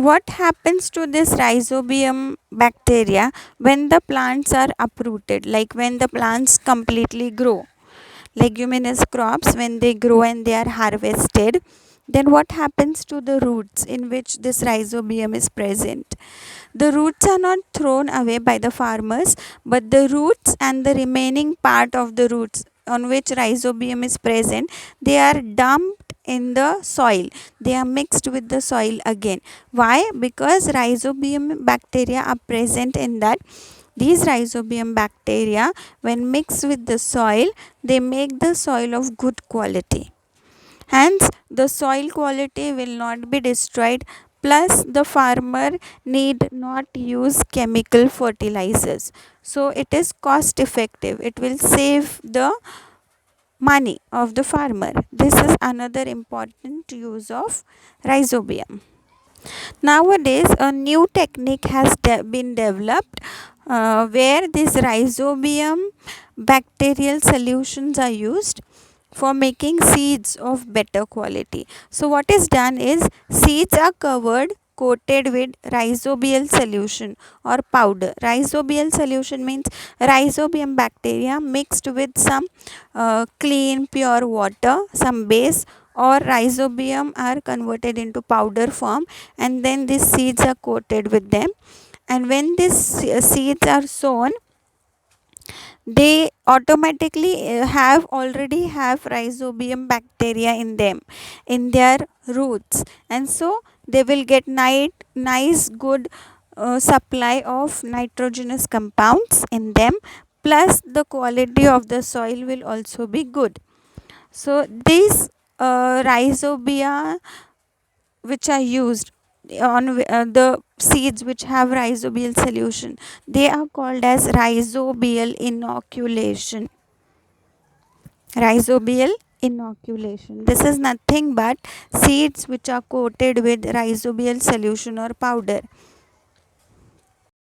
What happens to this rhizobium bacteria when the plants are uprooted, like when the plants completely grow? Leguminous crops, when they grow and they are harvested, then what happens to the roots in which this rhizobium is present? The roots are not thrown away by the farmers, but the roots and the remaining part of the roots on which rhizobium is present, they are dumped in the soil. They are mixed with the soil again. Why? Because rhizobium bacteria are present in that. These rhizobium bacteria, when mixed with the soil, they make the soil of good quality. Hence, the soil quality will not be destroyed. Plus, the farmer need not use chemical fertilizers. So, it is cost effective. It will save the money of the farmer. This is another important use of rhizobium. Nowadays, a new technique has been developed where these rhizobium bacterial solutions are used for making seeds of better quality. So, what is done is seeds are coated with rhizobial solution or powder. Rhizobial solution means rhizobium bacteria mixed with some clean pure water, some base, or rhizobium are converted into powder form, and then these seeds are coated with them. And when these seeds are sown, they automatically have already have rhizobium bacteria in them, in their roots, and so they will get nice good supply of nitrogenous compounds in them, plus the quality of the soil will also be good. So these rhizobia which are used on the seeds which have rhizobial solution, they are called as rhizobial inoculation. Rhizobial inoculation, this is nothing but seeds which are coated with rhizobial solution or powder.